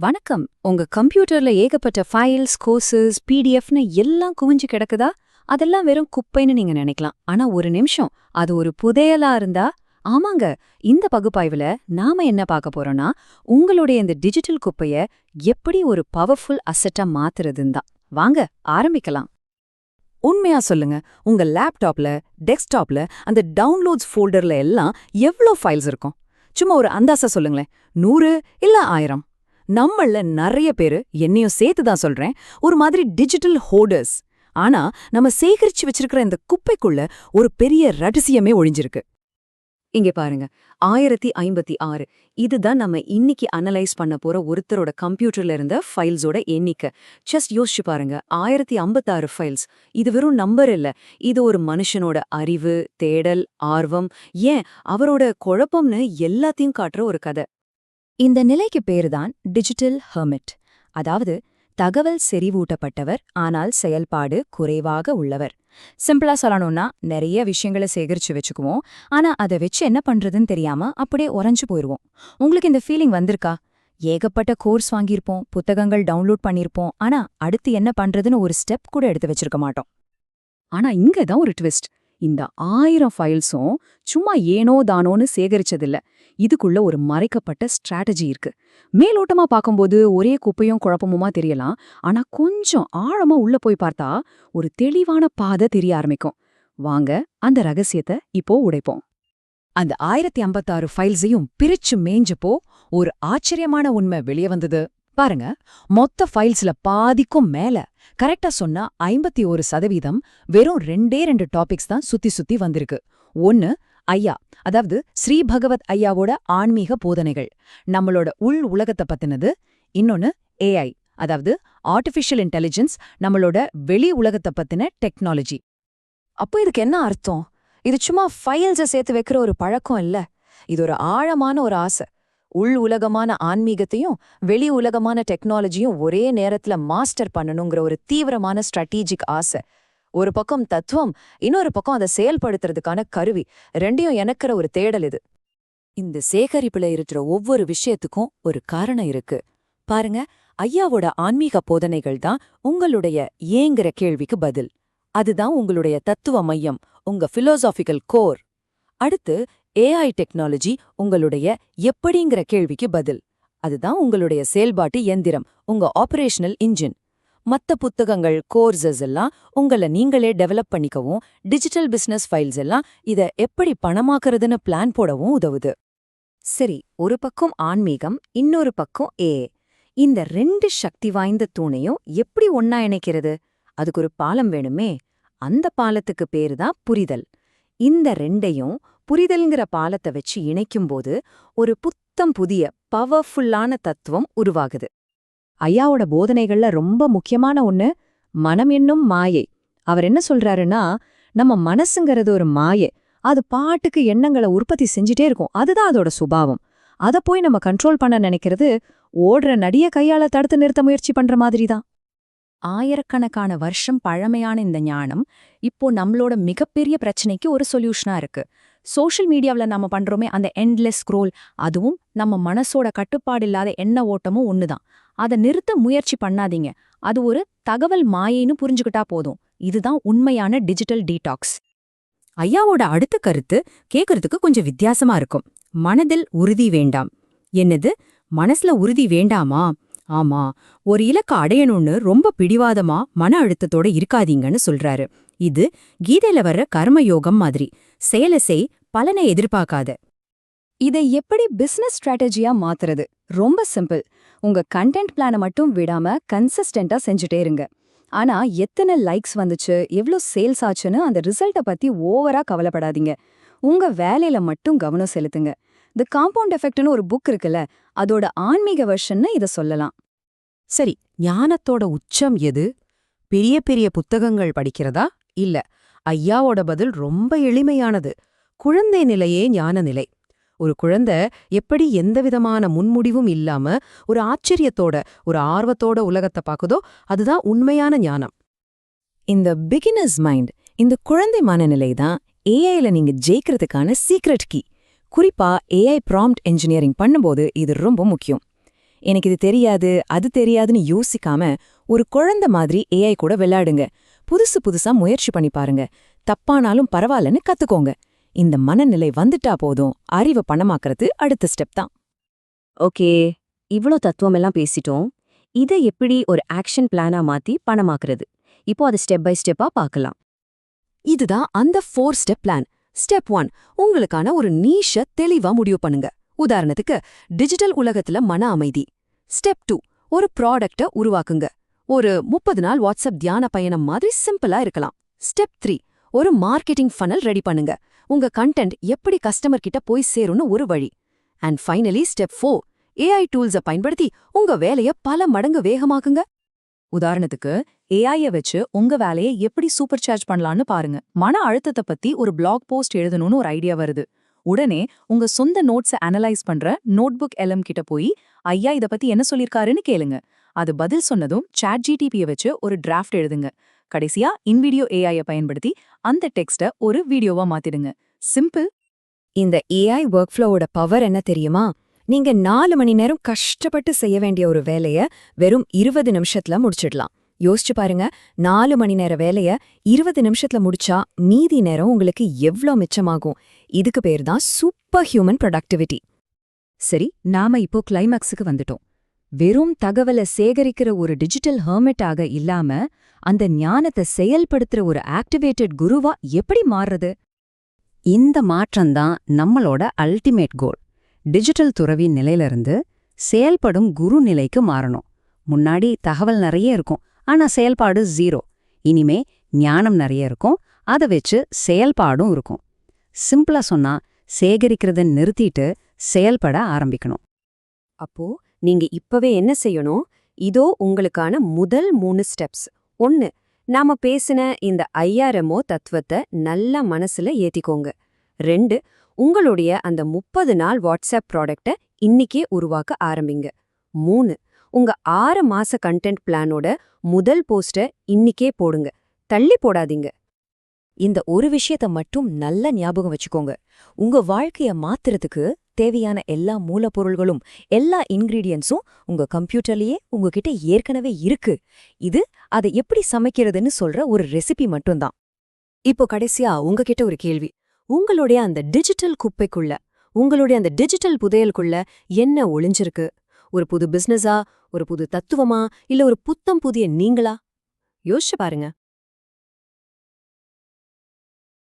வணக்கம். உங்க கம்ப்யூட்டர்ல ஏகப்பட்ட ஃபைல்ஸ், கோர்சஸ், பிடிஎஃப்னு எல்லாம் குவிஞ்சு கிடக்குதா? அதெல்லாம் வெறும் குப்பைன்னு நீங்க நினைக்கலாம். ஆனா ஒரு நிமிஷம், அது ஒரு புதையலா இருந்தா? ஆமாங்க. இந்த பகுப்பாய்வுல நாம என்ன பார்க்க போறோம்னா, உங்களுடைய இந்த டிஜிட்டல் குப்பைய எப்படி ஒரு பவர்ஃபுல் அசெட்டா மாத்துறதுன்னு தான். வாங்க ஆரம்பிக்கலாம். உண்மையா சொல்லுங்க, உங்க லேப்டாப்ல, டெஸ்க்டாப்ல அந்த டவுன்லோட்ஸ் ஃபோல்டர்ல எல்லாம் எவ்ளோ ஃபைல்ஸ் இருக்கும்? சும்மா ஒரு அந்தாசா சொல்லுங்களேன். 100 இல்ல 1000? நம்மள நிறைய பேரு, என்னையும் சேர்த்து தான் சொல்றேன், ஒரு மாதிரி டிஜிட்டல் ஹோர்டர்ஸ். ஆனா நம்ம சேகரிச்சு வச்சிருக்கிற இந்த குப்பைக்குள்ள ஒரு பெரிய ரகசியமே ஒளிஞ்சிருக்கு. இங்க பாருங்க, 1056. இதுதான் நம்ம இன்னைக்கு அனலைஸ் பண்ண போற ஒருத்தரோட கம்ப்யூட்டர்ல இருந்த ஃபைல்ஸோட எண்ணிக்கை. ஜஸ்ட் யோசிச்சு பாருங்க, 1056 ஃபைல்ஸ். இது வெறும் நம்பர் இல்ல, இது ஒரு மனுஷனோட அறிவு, தேடல், ஆர்வம், ஏன் அவரோட குழப்பம்னு எல்லாத்தையும் காட்டுற ஒரு கதை. இந்த நிலைக்கு பேருதான் டிஜிட்டல் ஹெர்மிட். அதாவது தகவல் செறிவூட்டப்பட்டவர், ஆனால் செயல்பாடு குறைவாக உள்ளவர். சிம்பிளா சொல்லணும்னா, நிறைய விஷயங்களை சேகரிச்சு வச்சுக்குவோம், ஆனா அதை வச்சு என்ன பண்றதுன்னு தெரியாம அப்படியே உறைஞ்சு போயிருவோம். உங்களுக்கு இந்த ஃபீலிங் வந்திருக்கா? ஏகப்பட்ட கோர்ஸ் வாங்கியிருப்போம், புத்தகங்கள் டவுன்லோட் பண்ணியிருப்போம், ஆனா அடுத்து என்ன பண்றதுன்னு ஒரு ஸ்டெப் கூட எடுத்து வச்சிருக்க மாட்டோம். ஆனா இங்க தான் ஒரு ட்விஸ்ட். இந்த 1000 ஃபைல்ஸும் சும்மா ஏனோ தானோன்னு சேகரிச்சதில்ல. இதுக்குள்ள ஒரு மறைக்கப்பட்ட ஸ்ட்ராட்டஜி இருக்கு. மேலோட்டமா பார்க்கும்போது ஒரே குப்பையும் குழப்பமுமா தெரியலாம். ஆனா கொஞ்சம் ஆழமா உள்ள போய் பார்த்தா ஒரு தெளிவான பாதை தெரிய ஆரம்பிக்கும். வாங்க அந்த ரகசியத்தை இப்போ உடைப்போம். அந்த 1056 ஃபைல்ஸையும் பிரிச்சு மேஞ்சப்போ ஒரு ஆச்சரியமான உண்மை வெளியே வந்தது. பாருங்க, மொத்த ஃபைல்ஸ்ல பாதிக்கும் மேல, கரெக்டா சொன்னா 51% வெறும் 2 டாபிக்ஸ் தான் சுத்தி சுத்தி வந்திருக்கு. ஒன்னு ஐயா, அதாவது ஸ்ரீ பகவத் ஐயாவோட ஆன்மீக போதனைகள், நம்மளோட உள் உலகத்தை பத்தினது. இன்னொன்னு ஏஐ, அதாவது ஆர்டிஃபிஷியல் இன்டெலிஜென்ஸ், நம்மளோட வெளி உலகத்தை பத்தின டெக்னாலஜி. அப்போ இதுக்கு என்ன அர்த்தம்? இது சும்மா ஃபைல்ஸை சேர்த்து வைக்கிற ஒரு பழக்கம் இல்ல, இது ஒரு ஆழமான ஒரு ஆசை. உள் உலகமான ஆன்மீகத்தையும் வெளி உலகமான டெக்னாலஜியும் ஒரே நேரத்துல மாஸ்டர் பண்ணணுங்கிற ஒரு தீவிரமான ஸ்ட்ராட்டஜிக் ஆசை. ஒரு பக்கம் தத்துவம், இன்னொரு பக்கம் அதை செயல்படுத்துறதுக்கான கருவி, ரெண்டையும் இணைக்கிற ஒரு தேடல் இது. இந்த சேகரிப்புல இருக்கிற ஒவ்வொரு விஷயத்துக்கும் ஒரு காரணம் இருக்கு. பாருங்க, ஐயாவோட ஆன்மீக போதனைகள் தான் உங்களுடைய ஏங்கிற கேள்விக்கு பதில். அதுதான் உங்களுடைய தத்துவ மையம், உங்க பிலோசாபிக்கல் கோர். அடுத்து ஏஐ டெக்னாலஜி உங்களுடைய எப்படிங்கிற கேள்விக்கு பதில். அதுதான் உங்களுடைய செயல்பாட்டு எந்திரம், உங்க ஆபரேஷனல் இன்ஜின். மத்த புத்தகங்கள், கோர்சஸ் எல்லாம் உங்களை நீங்களே டெவலப் பண்ணிக்கவும், டிஜிட்டல் பிசினஸ் ஃபைல்ஸ் எல்லாம் இதை எப்படி பணமாக்குறதுன்னு பிளான் போடவும் உதவுது. சரி, ஒரு பக்கம் ஆன்மீகம், இன்னொரு பக்கம் ஏஐ. இந்த 2 சக்தி வாய்ந்த தூணையும் எப்படி ஒன்னா இணைக்கிறது? அதுக்கு ஒரு பாலம் வேணுமே. அந்த பாலத்துக்கு பேருதான் புரிதல். இந்த 2ஐயும் புரிதல்ங்கிற பாலத்தை வச்சு இணைக்கும்போது ஒரு புத்தம் புதிய பவர்ஃபுல்லான தத்துவம் உருவாகுது. ஐயாவோட போதனைகள்ல ரொம்ப முக்கியமான ஒண்ணு மனம் என்னும் மாயை. அவர் என்ன சொல்றாருன்னா, நம்ம மனசுங்கிறது ஒரு மாயை, அது பாட்டுக்கு எண்ணங்களை உற்பத்தி செஞ்சுட்டே இருக்கும், அதுதான் அதோட சுபாவம். அதை போய் நம்ம கண்ட்ரோல் பண்ண நினைக்கிறது ஓடுற நடிய கையால தடுத்து நிறுத்த முயற்சி பண்ற மாதிரி தான். ஆயிரக்கணக்கான வருஷம் பழமையான இந்த ஞானம் இப்போ நம்மளோட மிகப்பெரிய பிரச்சனைக்கு ஒரு சொல்யூஷனா இருக்கு. சோஷியல் மீடியாவில் நாம பண்றோமே அந்த எண்ட்லெஸ் ஸ்க்ரோல், அதுவும் நம்ம மனசோட கட்டுப்பாடு இல்லாத எண்ண ஓட்டமும் ஒண்ணுதான். அதை நிறுத்த முயற்சி பண்ணாதீங்க. அது ஒரு தகவல் மாயைன்னு புரிஞ்சுக்கிட்டா போதும். இதுதான் உண்மையான டிஜிட்டல் டீடாக்ஸ். ஐயாவோட அடுத்த கருத்து கேட்கறதுக்கு கொஞ்சம் வித்தியாசமா இருக்கும். மனதில் உறுதி வேண்டாம். என்னது, மனசுல உறுதி வேண்டாமா? ஆமா, ஒரு இலக்க அடையணும்னு ரொம்ப பிடிவாதமா மன அழுத்தத்தோட இருக்காதீங்கன்னு சொல்றாரு. இது கீதையில வர்ற கர்மயோகம் மாதிரி. செயலை செய், பலனை எதிர்பார்க்காத. இதை எப்படி பிசினஸ் ஸ்ட்ராட்டஜியா மாத்துறது? ரொம்ப சிம்பிள். உங்க கண்டென்ட் பிளானை மட்டும் விடாம கன்சிஸ்டென்ட்டா செஞ்சுட்டே இருங்க. ஆனா எத்தனை லைக்ஸ் வந்துச்சு, எவ்வளோ சேல்ஸ் ஆச்சுன்னு அந்த ரிசல்ட்டை பத்தி ஓவரா கவலைப்படாதீங்க. உங்க வேலையில மட்டும் கவனம் செலுத்துங்க. தி காம்பவுண்ட் எஃபெக்ட்னு ஒரு புக் இருக்குல்ல, அதோட ஆன்மீக வெர்ஷன்னு இதை சொல்லலாம். சரி, ஞானத்தோட உச்சம் எது? பெரிய பெரிய புத்தகங்கள் படிக்கிறதா? இல்ல. ஐயாவோட பதில் ரொம்ப எளிமையானது. குழந்தை நிலையே ஞான நிலை. ஒரு குழந்தை எப்படி எந்தவிதமான முன்முடிவும் இல்லாம ஒரு ஆச்சரியத்தோட, ஒரு ஆர்வத்தோட உலகத்தை பாக்குதோ, அதுதான் உண்மையான ஞானம். இந்த பிகினர்ஸ் மைண்ட், இந்த குழந்தை மனநிலை தான் ஏஐல நீங்க ஜெயிக்கிறதுக்கான சீக்ரெட் கீ. குறிப்பா ஏஐ ப்ராம்ப்ட் என்ஜினியரிங் பண்ணும்போது இது ரொம்ப முக்கியம். எனக்கு இது தெரியாது அது தெரியாதுன்னு யோசிக்காம ஒரு குழந்தை மாதிரி ஏஐ கூட விளையாடுங்க. புதுசு புதுசா முயற்சி பண்ணி பாருங்க. தப்பானாலும் பரவாயில்லன்னு கத்துக்கோங்க. இந்த மனநிலை வந்துட்டா போதும், அறிவை பணமாக்கறது அடுத்த ஸ்டெப் தான். ஓகே, இவ்ளோ தத்துவம் எல்லாம் பேசிட்டோம். இதை எப்படி ஒரு ஆக்ஷன் பிளானா மாத்தி பணமாக்குறது? இப்போ அது ஸ்டெப் பை ஸ்டெப்பா பார்க்கலாம். இதுதான் அந்த 4 ஸ்டெப் பிளான். ஸ்டெப் 1, உங்களுக்கான ஒரு நீஷ தெளிவா முடிவு பண்ணுங்க. உதாரணத்துக்கு, டிஜிட்டல் உலகத்துல மன அமைதி. ஸ்டெப் 2, ஒரு ப்ராடக்ட்ட உருவாக்குங்க. ஒரு 30 நாள் வாட்ஸ்அப் தியான பயணம் மாதிரி சிம்பிளா இருக்கலாம். ஸ்டெப் 3, ஒரு மார்க்கெட்டிங் ஃபனல் ரெடி பண்ணுங்க. உங்க கண்டென்ட் எப்படி கஸ்டமர் கிட்ட போய் சேரும்னு ஒரு வழி. அண்ட் ஃபைனலி ஸ்டெப் 4, ஏஐ டூல்ஸை பயன்படுத்தி உங்க வேலைய பல மடங்கு வேகமாக்குங்க. உதாரணத்துக்கு, ஏஐய வச்சு உங்க வேலையை எப்படி சூப்பர் சார்ஜ் பண்ணலான்னு பாருங்க. மன அழுத்தத்தை பத்தி ஒரு பிளாக் போஸ்ட் எழுதணும்னு ஒரு ஐடியா வருது. உடனே உங்க சொந்த நோட்ஸை அனலைஸ் பண்ற நோட்புக் எல்எம் கிட்ட போய் ஐயா இத பத்தி என்ன சொல்லிருக்காருன்னு கேளுங்க. அது பதில் சொன்னதும் ChatGPT வச்சு ஒரு டிராஃப்ட் எழுதுங்க. கடைசியா இன்வீடியோ ஏஐய பயன்படுத்தி அந்த டெக்ஸ்ட ஒரு வீடியோவா மாத்திடுங்க. சிம்பிள். இந்த ஏஐ ஒர்க் ஃப்ளோவோட பவர் என்ன தெரியுமா? நீங்க 4 மணி நேரம் கஷ்டப்பட்டு செய்ய வேண்டிய ஒரு வேலைய வெறும் 20 நிமிஷத்துல முடிச்சிடலாம். யோசிச்சு பாருங்க, 4 மணி நேர வேலைய 20 நிமிஷத்துல முடிச்சா மீதி நேரம் உங்களுக்கு எவ்ளோ மிச்சமாகும்? இதுக்கு பேர் தான் சூப்பர் ஹியூமன் ப்ரொடக்டிவிட்டி. சரி, நாம இப்போ கிளைமாக்ஸுக்கு வந்துட்டோம். வெறும் தகவலை சேகரிக்கிற ஒரு டிஜிட்டல் ஹெர்மிட்டாக இல்லாம அந்த ஞானத்தை செயல்படுத்துற ஒரு ஆக்டிவேட்டட் குருவா எப்படி மாறுறது? இந்த மாற்றம்தான் நம்மளோட அல்டிமேட் கோல். டிஜிட்டல் துறவி நிலையிலிருந்து செயல்படும் குரு நிலைக்கு மாறணும். முன்னாடி தகவல் நிறைய இருக்கும், ஆனா செயல்பாடு 0. இனிமே ஞானம் நிறைய இருக்கும், அதை வச்சு செயல்பாடும் இருக்கும். சிம்பிளா சொன்னா, சேகரிக்கிறத நிறுத்திட்டு செயல்பட ஆரம்பிக்கணும். அப்போ நீங்க இப்பவே என்ன செய்யணும்? இதோ உங்களுக்கான முதல் 3 ஸ்டெப்ஸ். 1, நாம பேசின இந்த 5000 தத்துவத்தை நல்லா மனசுல ஏத்திக்கோங்க. 2, உங்களுடைய அந்த 30 நாள் வாட்ஸ்அப் ப்ராடக்ட்டை இன்னிக்கே உருவாக்க ஆரம்பிங்க. 3, உங்க 6 மாச கண்டென்ட் பிளானோட முதல் போஸ்ட இன்னிக்கே போடுங்க. தள்ளி போடாதீங்க. இந்த ஒரு விஷயத்த மட்டும் நல்ல ஞாபகம் வச்சுக்கோங்க. உங்க வாழ்க்கைய மாத்துறதுக்கு தேவையான எல்லா மூலப்பொருள்களும் எல்லா இன்கிரீடியன்ஸும் உங்க கம்ப்யூட்டர்லயே உங்ககிட்ட ஏற்கனவே இருக்கு. இது அதை எப்படி சமைக்கிறதுன்னு சொல்ற ஒரு ரெசிபி மட்டும்தான். இப்போ கடைசியா உங்ககிட்ட ஒரு கேள்வி. உங்களுடைய அந்த டிஜிட்டல் குப்பைக்குள்ள, உங்களுடைய அந்த டிஜிட்டல் புதையலுக்குள்ள என்ன ஒளிஞ்சிருக்கு? ஒரு புது பிசினஸா, ஒரு புது தத்துவமா, இல்ல ஒரு புத்தம் புதிய நீங்களா? யோசிச்சு பாருங்க.